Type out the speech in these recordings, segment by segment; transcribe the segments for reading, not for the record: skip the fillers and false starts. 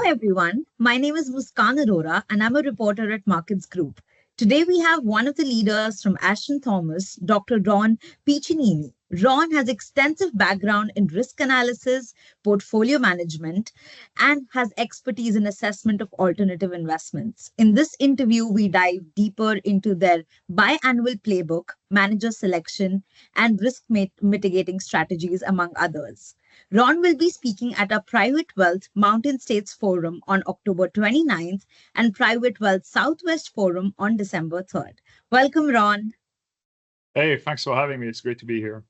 everyone. My name is Muskan Arora, and I'm a reporter at Markets Group. Today, we have one of the leaders from Ashton Thomas, Dr. Ron Piccinini. Ron has extensive background in risk analysis, portfolio management, and has expertise in assessment of alternative investments. In this interview, we dive deeper into their biannual playbook, manager selection, and risk mitigating strategies, among others. Ron will be speaking at a Private Wealth Mountain States Forum on October 29th and Private Wealth Southwest Forum on December 3rd. Welcome, Ron. Hey, thanks for having me. It's great to be here.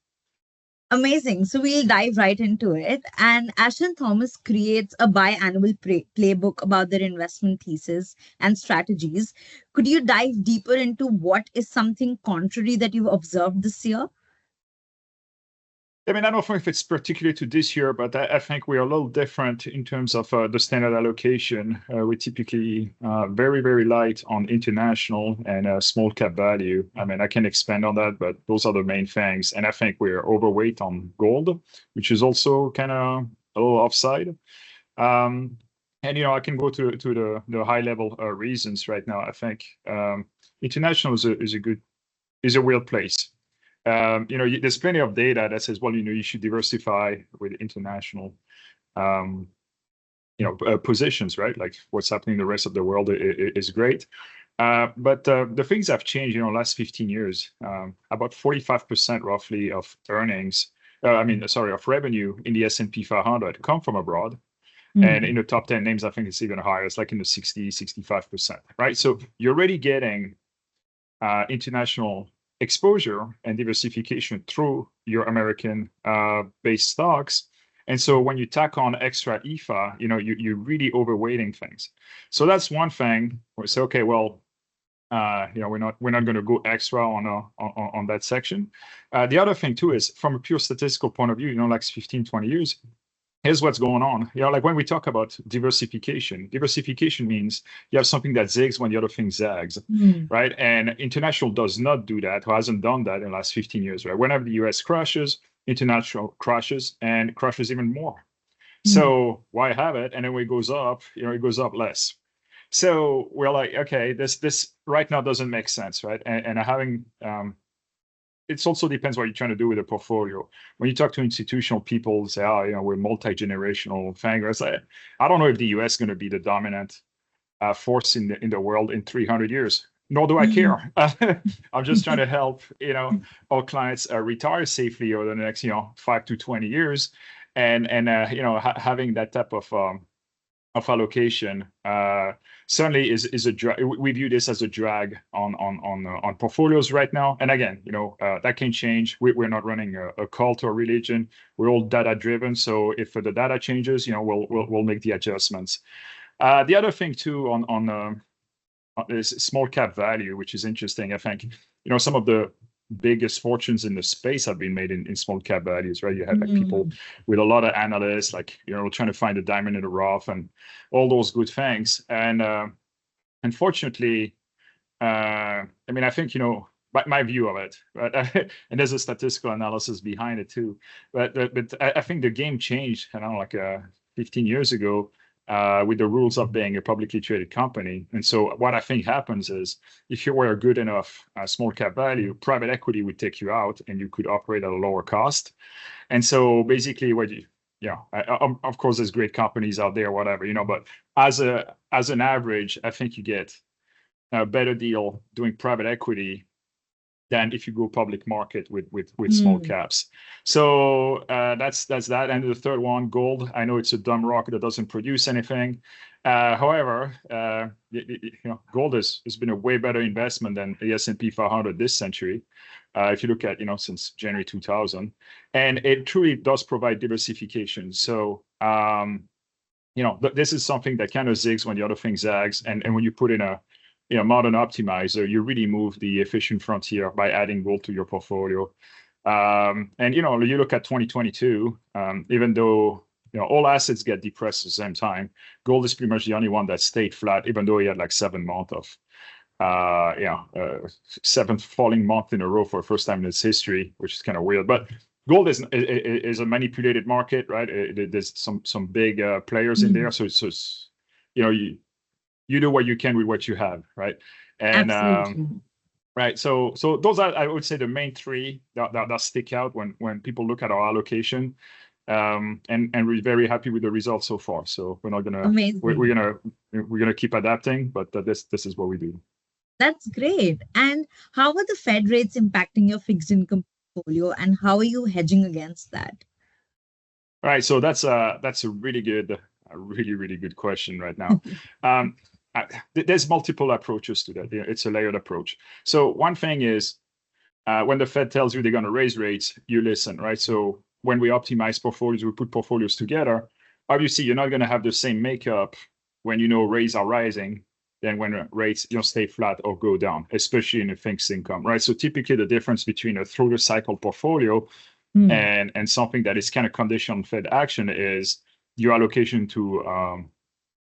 Amazing. So we'll dive right into it. And Ashton Thomas creates a biannual playbook about their investment thesis and strategies. Could you dive deeper into what is something contrary that you've observed this year? I don't know if it's particular to this year, but I think we are a little different in terms of the standard allocation. We typically very, very light on international and small cap value. I can expand on that, but those are the main things. And I think we're overweight on gold, which is also kind of a little offside. And I can go to the high level reasons right now. I think international is a real place. There's plenty of data that says, well, you should diversify with international, positions, right? Like what's happening in the rest of the world is great. But the things have changed, last 15 years. About 45% roughly of earnings, of revenue in the S&P 500 come from abroad. And in the top 10 names, I think it's even higher. It's like in the 65%, right? So you're already getting international exposure and diversification through your American based stocks. And so when you tack on extra IFA, you're really overweighting things. So that's one thing. We say, okay, well, we're not going to go extra on that section. The other thing too is from a pure statistical point of view, like 15, 20 years, here's what's going on. Like when we talk about diversification means you have something that zigs when the other thing zags, right? And international does not do that, or hasn't done that in the last 15 years, right? Whenever the US crashes, international crashes and crashes even more. So why have it? And then when it goes up, it goes up less. So we're like, okay, this right now doesn't make sense, right? And having it also depends what you're trying to do with a portfolio. When you talk to institutional people, say, we're multi-generational fangers. I don't know if the US is going to be the dominant force in the world in 300 years. Nor do I care. I'm just trying to help, our clients retire safely over the next, 5 to 20 years, and having that type of allocation certainly is a drag. We view this as a drag on portfolios right now. And again, that can change. We're not running a cult or religion. We're all data driven. So if the data changes, we'll make the adjustments. The other thing too on is small cap value, which is interesting. I think some of the biggest fortunes in the space have been made in small cap values, right? You have like people with a lot of analysts, like trying to find a diamond in the rough and all those good things. And unfortunately, I think my view of it, right? And there's a statistical analysis behind it too. But I think the game changed, 15 years ago. With the rules of being a publicly traded company. And so what I think happens is if you were a good enough small cap value, private equity would take you out and you could operate at a lower cost. And so basically of course, there's great companies out there, whatever, but as an average, I think you get a better deal doing private equity than if you go public market with small caps. So that's that. And the third one, gold. I know it's a dumb rock that doesn't produce anything. However, gold has been a way better investment than the S&P 500 this century. If you look at, since January 2000, and it truly does provide diversification. So, this is something that kind of zigs when the other thing zags. And when you put in a modern optimizer, you really move the efficient frontier by adding gold to your portfolio. And you look at 2022, even though all assets get depressed at the same time, gold is pretty much the only one that stayed flat, even though he had like 7 months of seventh falling month in a row for the first time in its history, which is kind of weird. But gold is a manipulated market, right? There's some big players in there, so you do what you can with what you have, right? And Absolutely. right, so those are, I would say, the main three that stick out when people look at our allocation. And we're very happy with the results so far. So we're not gonna Amazing. we're gonna keep adapting, but this is what we do. That's great. And how are the Fed rates impacting your fixed income portfolio, and how are you hedging against that? All right, so that's a really good, a really good question right now. There's multiple approaches to that. It's a layered approach. So one thing is when the Fed tells you they're going to raise rates, you listen, right? So when we optimize portfolios, we put portfolios together. Obviously, you're not going to have the same makeup when rates are rising than when rates stay flat or go down, especially in a fixed income, right? So typically, the difference between a through the cycle portfolio Hmm. and something that is kind of conditioned on Fed action is your allocation to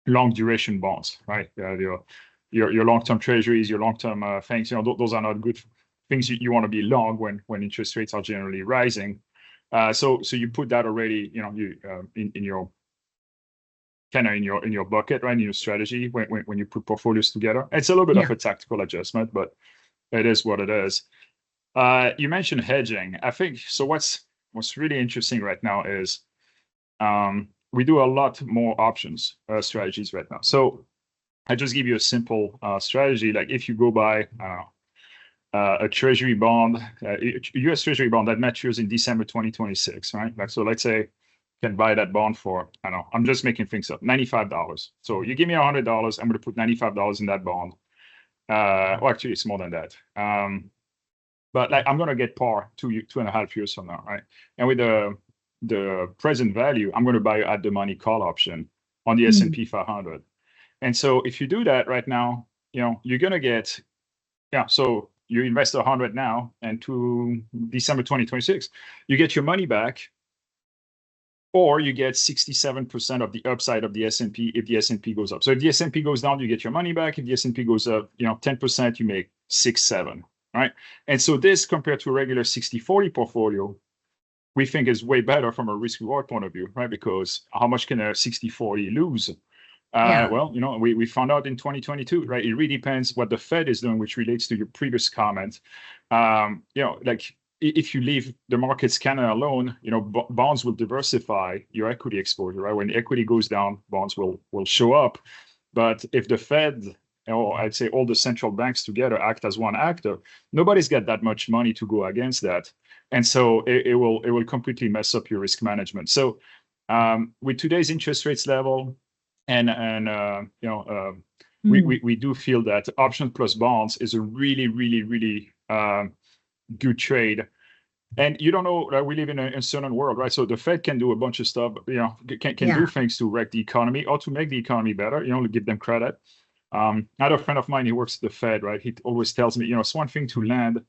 long duration bonds, right? Your long-term treasuries, your long-term things, those are not good things you want to be long when interest rates are generally rising. So you put that already, in your kind of in your bucket, right? In your strategy when you put portfolios together. It's a little bit Yeah. of a tactical adjustment, but it is what it is. You mentioned hedging. I think so. What's really interesting right now is we do a lot more options strategies right now. So I just give you a simple strategy. Like if you go buy a treasury bond, U.S. treasury bond that matures in December 2026, right? Like so, let's say you can buy that bond for, I don't know, I'm just making things up, $95. So you give me $100, I'm going to put $95 in that bond. Well, actually, it's more than that. But like I'm going to get par 2.5 years from now, right? And with the present value, I'm going to buy at the money call option on the Hmm. S&P 500. And so if you do that right now, you're going to get, yeah, so you invest 100 now and to December 2026, you get your money back, or you get 67% of the upside of the S&P if the S&P goes up. So if the S&P goes down, you get your money back. If the S&P goes up, 10%, you make 6, 7, right? And so this compared to a regular 60-40 portfolio, we think is way better from a risk reward point of view, right? Because how much can a 60-40 lose? Yeah. Well, we found out in 2022, right? It really depends what the Fed is doing, which relates to your previous comment. Like if you leave the markets Canada alone, bonds will diversify your equity exposure, right? When equity goes down, bonds will show up. But if the Fed, or I'd say all the central banks together act as one actor, nobody's got that much money to go against that. And so it will completely mess up your risk management. So with today's interest rates level, and Hmm. we do feel that option plus bonds is a really good trade. And you don't know, we live in a certain world, right? So the Fed can do a bunch of stuff, can do Yeah. things to wreck the economy or to make the economy better, to give them credit. I had a friend of mine, he works at the Fed, right? He always tells me, it's one thing to land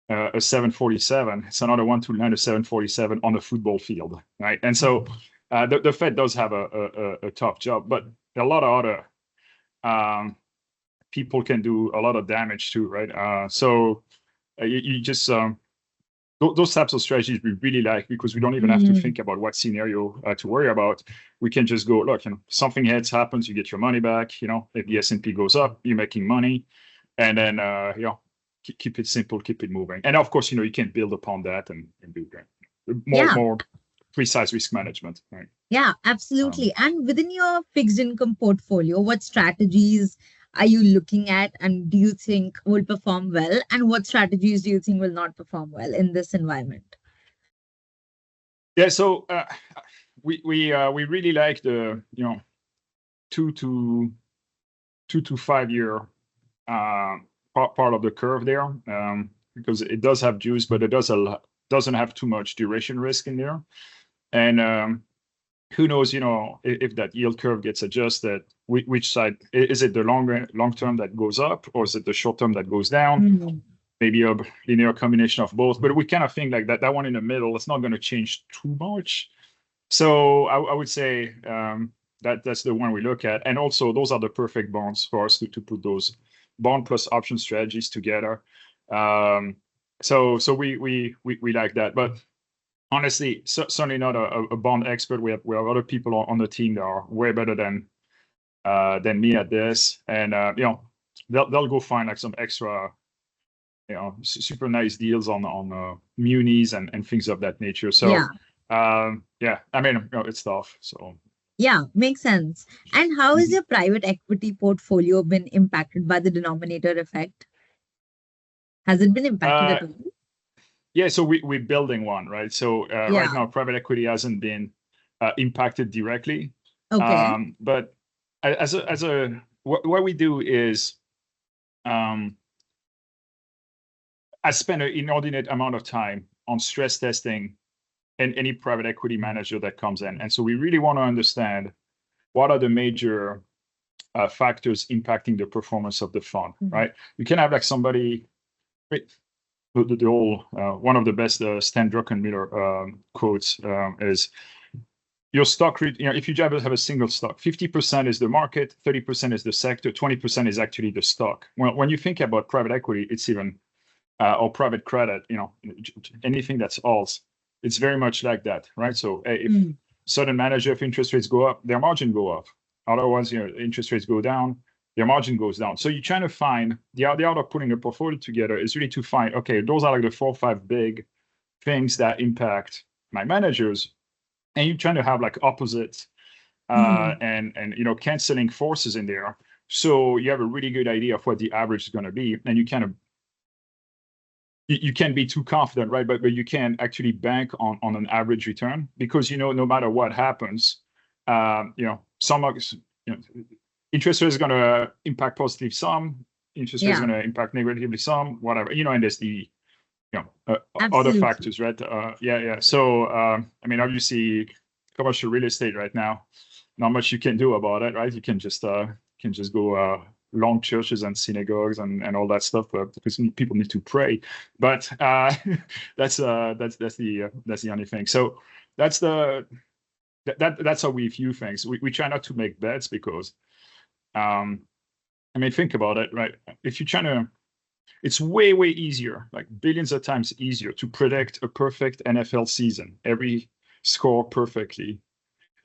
a 747. It's another one to land a 747 on a football field, right? And so the Fed does have a tough job, but a lot of other people can do a lot of damage too, right? So you just those types of strategies we really like because we don't even have to Hmm. think about what scenario to worry about. We can just go, look, something happens, you get your money back. If the S&P goes up, you're making money, and then keep it simple, keep it moving. And of course, you can build upon that and do Yeah. more precise risk management, right? Yeah, Um, absolutely. And within your fixed income portfolio, what strategies are you looking at and do you think will perform well? And what strategies do you think will not perform well in this environment? yeah, so we really like the 2 to 5 year part of the curve there, because it does have juice, but it doesn't have too much duration risk in there. And who knows, if that yield curve gets adjusted, which side is it, the long term that goes up, or is it the short term that goes down? Hmm. Maybe a linear combination of both. But we kind of think like that one in the middle, it's not going to change too much. So I would say that's the one we look at. And also those are the perfect bonds for us to put those bond plus option strategies together. So we like that. But honestly, certainly not a bond expert. We have other people on the team that are way better than than me at this, and they'll go find like some extra, super nice deals on munis and things of that nature. So yeah, I mean, it's tough. So Yeah, makes sense. And how has your private equity portfolio been impacted by the denominator effect? Has it been impacted uh, at all? yeah, so we're building one, right? So right Yeah. now, private equity hasn't been impacted directly, Okay. but what we do is I spend an inordinate amount of time on stress testing and any private equity manager that comes in, and so we really want to understand what are the major factors impacting the performance of the fund, right? You can have like somebody, the whole one of the best Stan Druckenmiller quotes is your stock, if you ever have a single stock, 50% is the market, 30% is the sector, 20% is actually the stock. Well, when you think about private equity, it's even, or private credit, anything that's alts, it's very much like that, right? So if certain manager, if interest rates go up, their margin go up. Otherwise, interest rates go down, their margin goes down. So you're trying to find the art of putting a portfolio together is really to find, okay, those are like the 4 or 5 big things that impact my managers, and you're trying to have like opposites and canceling forces in there. So you have a really good idea of what the average is going to be, and you kind of you can't be too confident, right? But you can actually bank on an average return, because no matter what happens, some interest rate is going to impact positively some, interest rate is going to impact negatively some, whatever, and there's the other factors, right? Yeah. So I mean, obviously, commercial real estate right now, not much you can do about it, right? You can just go long churches and synagogues and all that stuff, because people need to pray. But that's the only thing. So that's that's how we view things. We try not to make bets, because I mean, think about it, right? If you're trying to, it's way easier, like billions of times easier, to predict a perfect NFL season, every score perfectly,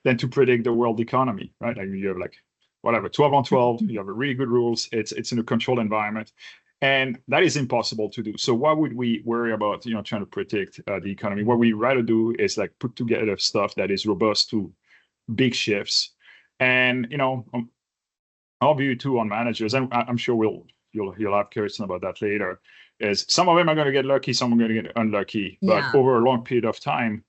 than to predict the world economy, right? Like you have like whatever 12 on 12, you have a really good rules. It's in a controlled environment, and that is impossible to do. So why would we worry about trying to predict the economy? What we rather do is like put together stuff that is robust to big shifts, and our view too on managers, and I'm sure you'll have questions about that later, is some of them are going to get lucky, some are going to get unlucky, but over a long period of time,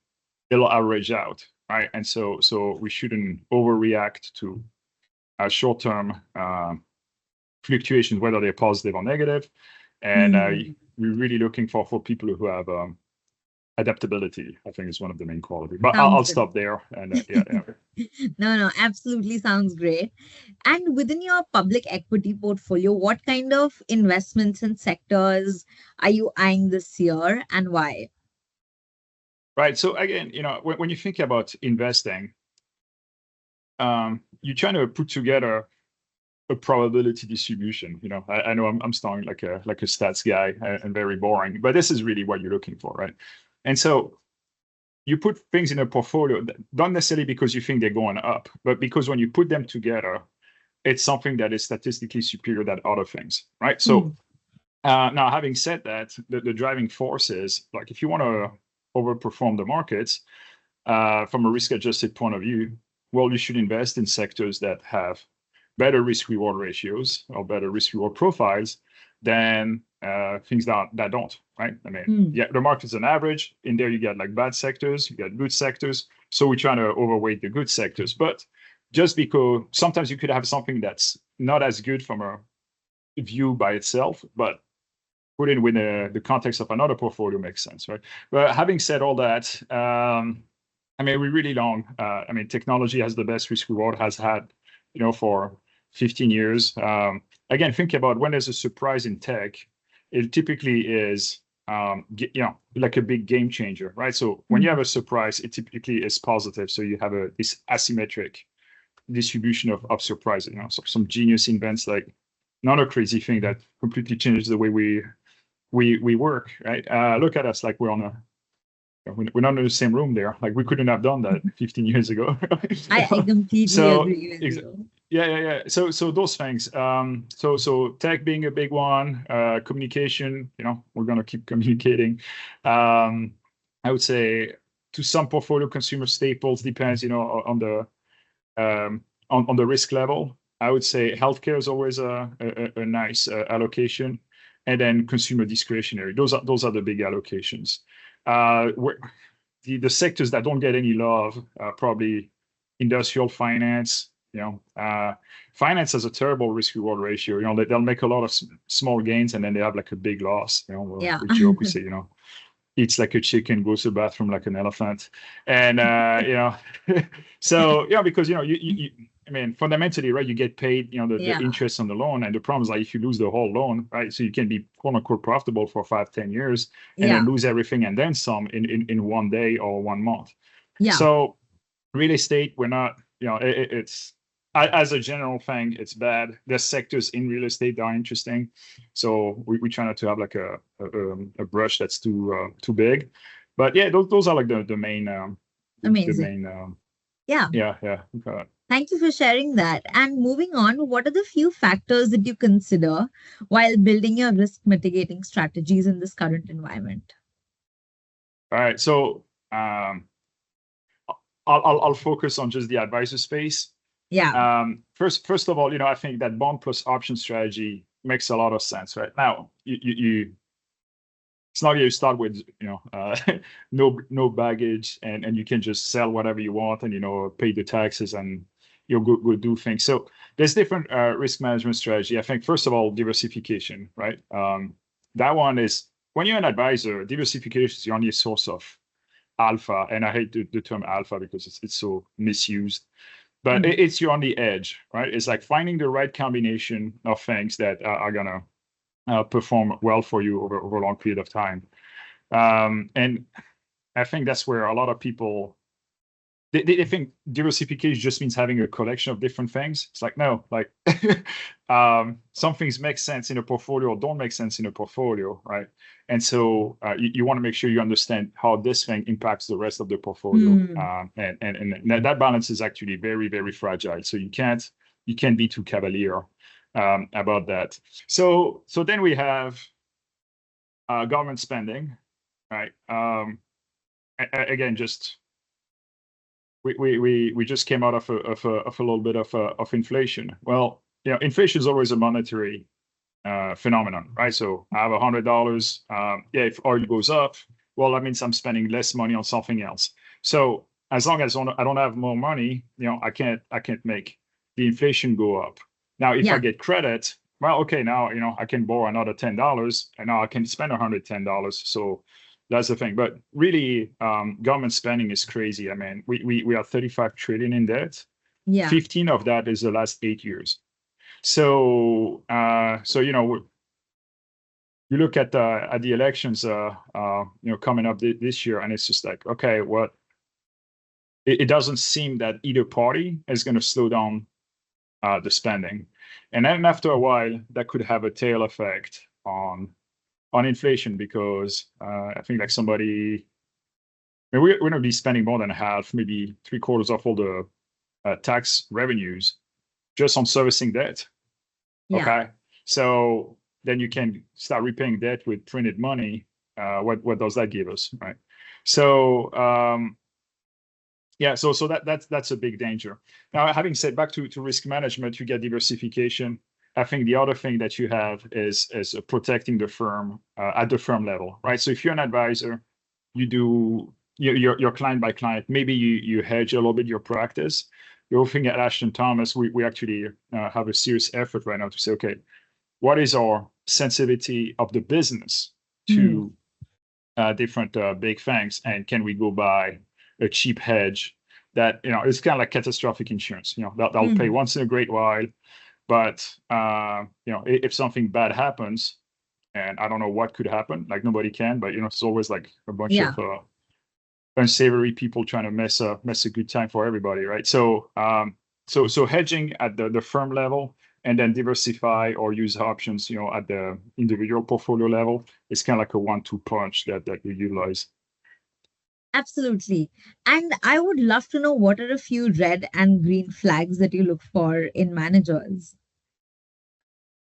it'll average out, right? And so we shouldn't overreact to short-term fluctuations, whether they're positive or negative. And we're really looking for people who have adaptability, I think, is one of the main qualities. But I'll stop there. And No, absolutely sounds great. And within your public equity portfolio, what kind of investments and sectors are you eyeing this year, and why? Right. So again, when you think about investing, you're trying to put together a probability distribution. I know I'm sounding like a stats guy and very boring, but this is really what you're looking for, right? And so you put things in a portfolio, not necessarily because you think they're going up, but because when you put them together, it's something that is statistically superior than other things, right? So now, having said that, the driving force is, like, if you want to overperform the markets from a risk-adjusted point of view, well, you should invest in sectors that have better risk-reward ratios or better risk-reward profiles than things that don't, right? I mean, yeah, the market's an average. In there, you get like bad sectors, you get good sectors. So we're trying to overweight the good sectors. But just because sometimes you could have something that's not as good from a view by itself, but put in with the context of another portfolio makes sense, right? But having said all that, I mean, we're really long. I mean, technology has the best risk reward, has had, for 15 years. Again, think about when there's a surprise in tech, it typically is, like a big game changer, right? So when you have a surprise, it typically is positive. So you have this asymmetric distribution of surprise, so some genius invents, like another crazy thing that completely changes the way we work, right? Look at us, like we're not in the same room there. Like we couldn't have done that 15 years ago. I completely agree with you. Yeah. So those things. So tech being a big one. Communication. We're gonna keep communicating. I would say to some portfolio consumer staples depends. On the on the risk level. I would say healthcare is always a nice allocation, and then consumer discretionary. Those are the big allocations. Where the sectors that don't get any love, probably industrial finance. Finance has a terrible risk reward ratio. They'll make a lot of small gains and then they have like a big loss. Yeah. We joke, we say, eats like a chicken, goes to the bathroom like an elephant. And, so, because, I mean, fundamentally, right, you get paid, the interest on the loan. And the problem is like if you lose the whole loan, right, so you can be quote unquote profitable for 5-10 years and then lose everything and then some in one day or 1 month. Yeah. So real estate, we're not, it's, as a general thing, it's bad. There's sectors in real estate that are interesting. So we try not to have like a brush that's too big. But yeah, those are like the main, Amazing. The main, yeah. Thank you for sharing that. And moving on, what are the few factors that you consider while building your risk mitigating strategies in this current environment? All right. So I'll focus on just the advisor space. Yeah. First of all, I think that bond plus option strategy makes a lot of sense, right? Now, it's not you start with, no baggage and you can just sell whatever you want and, pay the taxes and you'll go do things. So there's different risk management strategy. I think, first of all, diversification, right? That one is when you're an advisor, diversification is the only source of alpha. And I hate the term alpha because it's so misused. But it's your only edge, right? It's like finding the right combination of things that are going to perform well for you over a long period of time. And I think that's where a lot of people, they think diversification just means having a collection of different things. It's like, no, like some things make sense in a portfolio or don't make sense in a portfolio, right? And so you want to make sure you understand how this thing impacts the rest of the portfolio. And that balance is actually very, very fragile. So you can't be too cavalier about that. So then we have government spending, right? Again, just we just came out of a little bit of inflation. Well, inflation is always a monetary phenomenon, right? So I have $100. If oil goes up, well, that means I'm spending less money on something else. So as long as I don't have more money, I can't make the inflation go up. Now, if I get credit, well, okay, now I can borrow another $10, and now I can spend $110. So that's the thing. But really, government spending is crazy. I mean, we are 35 trillion in debt. 15 of that is the last 8 years. So you look at the elections coming up this year, and it's just like, okay, what? It doesn't seem that either party is going to slow down the spending, and then after a while, that could have a tail effect on inflation because I think like somebody, we're going to be spending more than half, maybe 3/4 of all the tax revenues just on servicing debt. Okay, so then you can start repaying debt with printed money. What does that give us, right? So so that's a big danger. Now, having said, back to risk management, you get diversification. I think the other thing that you have is protecting the firm at the firm level, right? So if you're an advisor, you do your client by client. Maybe you hedge a little bit your practice. You're looking at Ashton Thomas. We actually have a serious effort right now to say, okay, what is our sensitivity of the business to different big things, and can we go buy a cheap hedge that it's kind of like catastrophic insurance. That'll pay once in a great while. But if something bad happens, and I don't know what could happen, like nobody can, but it's always like a bunch of unsavory people trying to mess a good time for everybody, right? So so hedging at the firm level, and then diversify or use options, at the individual portfolio level, is kind of like a 1-2 punch that we utilize. Absolutely. And I would love to know what are a few red and green flags that you look for in managers.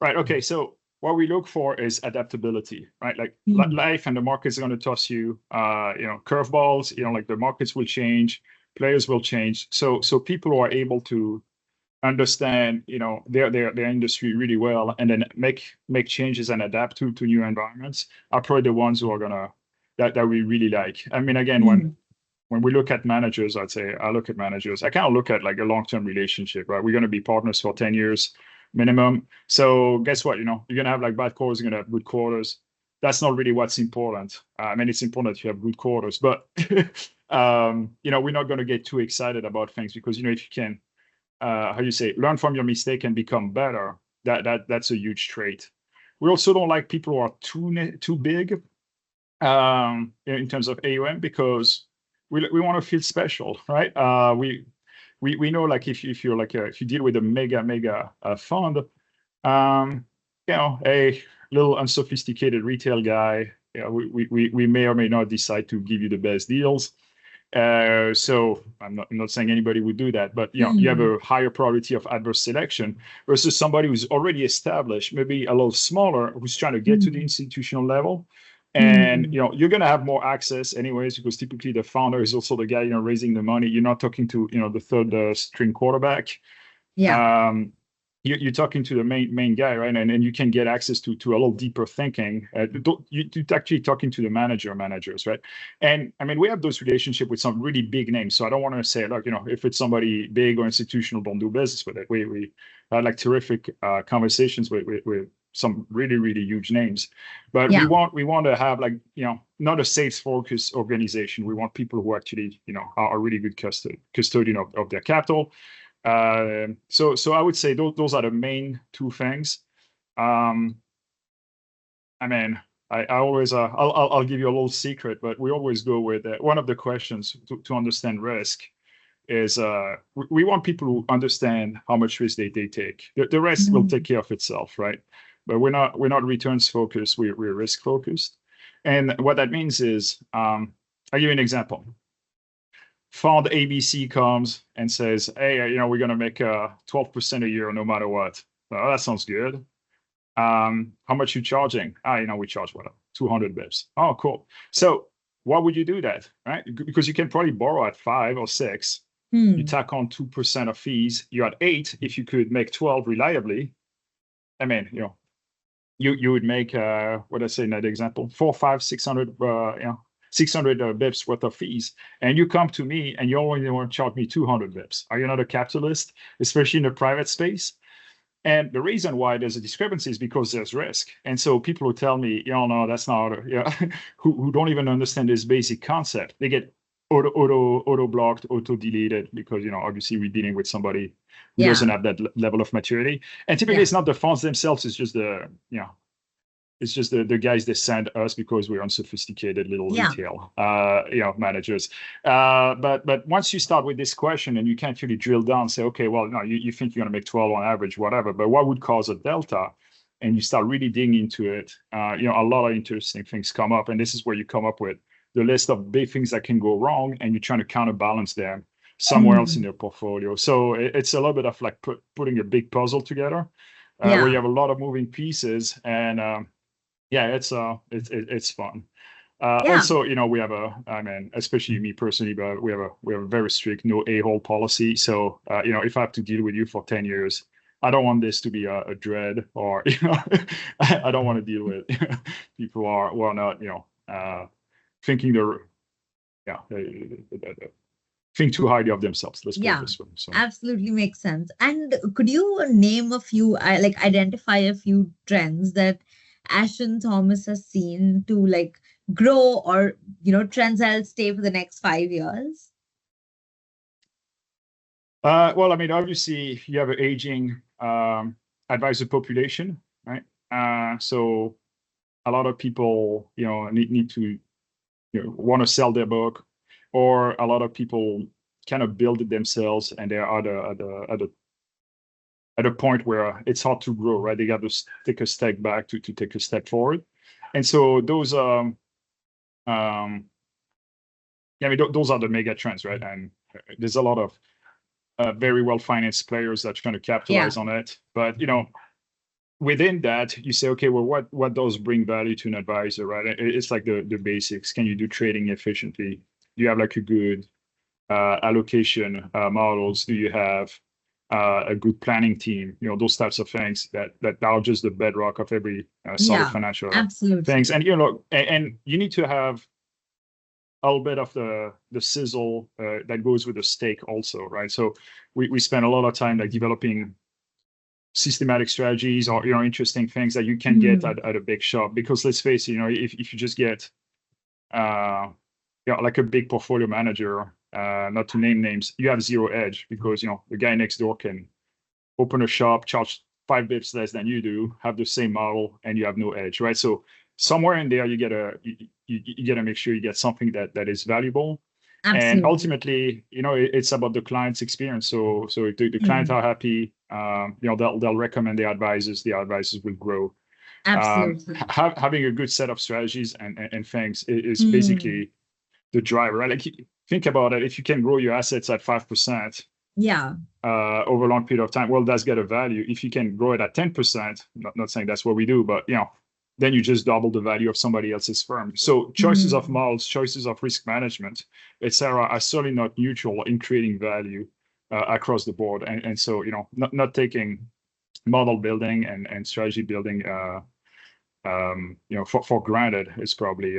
Right. Okay. So what we look for is adaptability, right? Like Hmm. life and the markets are going to toss you, curveballs. Like the markets will change, players will change. So people who are able to understand, their industry really well, and then make changes and adapt to new environments are probably the ones who are gonna that we really like. I mean, again, when Hmm. when we look at managers, I look at managers. I kind of look at like a long-term relationship, right? We're going to be partners for 10 years minimum. So guess what? You're going to have like bad quarters, you're going to have good quarters. That's not really what's important. I mean, it's important that you have good quarters, but we're not going to get too excited about things because if you can, how do you say, learn from your mistake and become better, that's a huge trait. We also don't like people who are too big in terms of AUM because we want to feel special, right? We know like if you're like if you deal with a mega fund, um, a little unsophisticated retail guy, we may or may not decide to give you the best deals. So I'm not saying anybody would do that, but you have Hmm. a higher probability of adverse selection versus somebody who's already established, maybe a little smaller, who's trying to get to the Hmm. institutional level. And Hmm. you're gonna have more access anyways, because typically the founder is also the guy raising the money. You're not talking to the third string quarterback. Yeah. um, you're talking to the main guy, right? And you can get access to a little deeper thinking. You're actually talking to the managers, right? And I mean, we have those relationships with some really big names. So I don't want to say, look, if it's somebody big or institutional, don't do business with it. We had like terrific conversations with some really huge names, but we Yeah. want to have like not a sales focused organization. We want people who actually are really good custodian of their capital. So I would say those are the main two things. Um, I mean, I always I'll give you a little secret, but we always go with one of the questions to understand risk is we want people who understand how much risk they take. The rest will take Hmm. care of itself, right? But we're not returns focused. We're risk focused, and what that means is I'll give you an example. Fund ABC comes and says, "Hey, we're going to make 12% a year no matter what." Well, that sounds good. How much you charging? We charge what, 200 bips. Oh, cool. So why would you do that, right? Because you can probably borrow at 5 or 6. You Hmm. tack on 2% of fees. You're at 8. If you could make 12 reliably, I mean, you would make what I say in that example, 4, 5, 600 600 bips worth of fees, and you come to me and you only want to charge me 200 bips. Are you not a capitalist, especially in the private space? And the reason why there's a discrepancy is because there's risk. And so people who tell me, no, that's not, who don't even understand this basic concept, they get auto blocked, auto deleted because, obviously we're dealing with somebody who Yeah. doesn't have that level of maturity. And typically Yeah. it's not the funds themselves, it's just the guys that send us because we're unsophisticated little Yeah. retail managers. But once you start with this question and you can't really drill down, say, okay, well, no, you think you're going to make 12 on average, whatever, but what would cause a delta? And you start really digging into it, a lot of interesting things come up. And this is where you come up with the list of big things that can go wrong, and you're trying to counterbalance them somewhere else in Hmm. their portfolio. So it's a little bit of like putting a big puzzle together, where you Yeah. have a lot of moving pieces. And yeah, it's fun. Yeah. Also, we have I mean, especially me personally, but we have a very strict no a-hole policy. So, if I have to deal with you for 10 years, I don't want this to be a dread, or I don't want to deal with people who are not thinking yeah think too highly of themselves. Let's put it Yeah. this way. So. Absolutely makes sense. And could you name a few, like identify a few trends that Ashton Thomas has seen to like grow or, trends that'll stay for the next 5 years? Well, I mean, obviously, you have an aging advisor population, right? So a lot of people, need to, want to sell their book, or a lot of people kind of build it themselves, and they're at a point where it's hard to grow, right? They got to take a step back to take a step forward, and so those um I mean, those are the mega trends, right? And there's a lot of very well-financed players that are trying to capitalize on it. But, within that, you say, okay, well, what does bring value to an advisor, right? It's like the basics. Can you do trading efficiently? Do you have like a good allocation models? Do you have a good planning team? Those types of things that are just the bedrock of every solid financial things. And and you need to have a little bit of the sizzle that goes with the steak also, right? So we spend a lot of time like developing systematic strategies or interesting things that you can get at a big shop. Because let's face it, if you just get like a big portfolio manager, not to name names, you have zero edge, because the guy next door can open a shop, charge 5 bips less than you do, have the same model, and you have no edge, right? So somewhere in there, you gotta make sure you get something that is valuable. Absolutely. And ultimately, it's about the client's experience. So if the clients are happy, they'll recommend the advisors will grow. Absolutely. Having a good set of strategies and things is basically the driver, right? Like, think about it. If you can grow your assets at 5%, over a long period of time, well, that's got a value. If you can grow it at 10%, not saying that's what we do, but then you just double the value of somebody else's firm. So choices of models, choices of risk management, etc., are certainly not neutral in creating value across the board. And so not taking model building and strategy building for granted is probably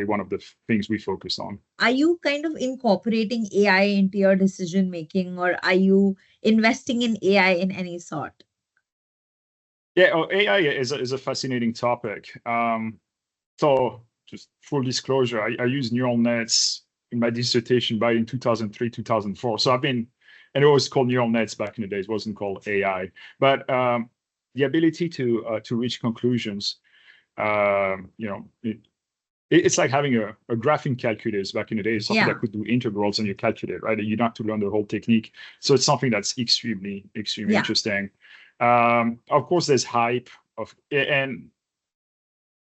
one of the things we focus on. Are you kind of incorporating AI into your decision making, or are you investing in AI in any sort? Yeah, AI is a fascinating topic. So just full disclosure, I used neural nets in my dissertation back in 2003, 2004. So and it was called neural nets back in the days, it wasn't called AI. But the ability to reach conclusions, it's like having a graphing calculator back in the days, something that could do integrals on your calculator, right? You don't have to learn the whole technique. So it's something that's extremely interesting. Of course, there's hype and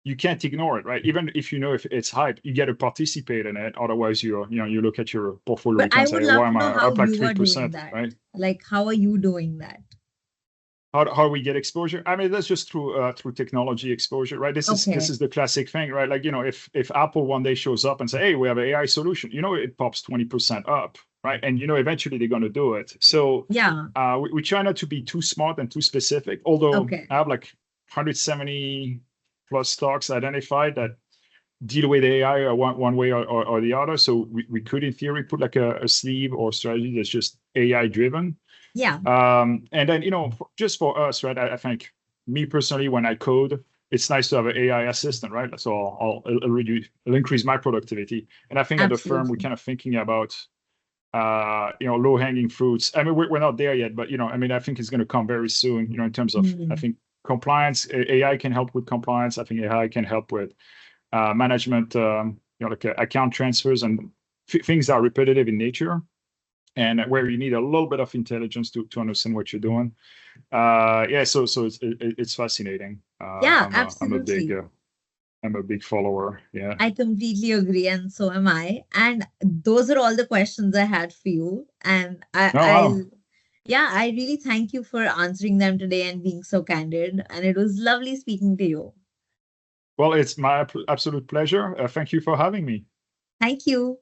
you can't ignore it, right? Even if if it's hype, you get to participate in it. Otherwise, you look at your portfolio and say, "Why am I up like 3%?" Right? Like, how are you doing that? How we get exposure? I mean, that's just through technology exposure, right? This is the classic thing, right? Like, if Apple one day shows up and say, "Hey, we have an AI solution," it pops 20% up. Right. And, eventually they're going to do it. So we try not to be too smart and too specific, although I have like 170 plus stocks identified that deal with AI one way or the other. So we could, in theory, put like a sleeve or strategy that's just AI driven. And then, just for us, right, I think me personally, when I code, it's nice to have an AI assistant, right? So it'll increase my productivity. And I think at the firm, we're kind of thinking about low-hanging fruits. I mean, we're not there yet, but I think it's going to come very soon. In terms of, I think compliance, AI can help with compliance. I think AI can help with management, like account transfers and things that are repetitive in nature, and where you need a little bit of intelligence to understand what you're doing. So it's fascinating. Absolutely. I'm a big follower. Yeah. I completely agree, and so am I. And those are all the questions I had for you. And I really thank you for answering them today and being so candid. And it was lovely speaking to you. Well, it's my absolute pleasure. Thank you for having me. Thank you.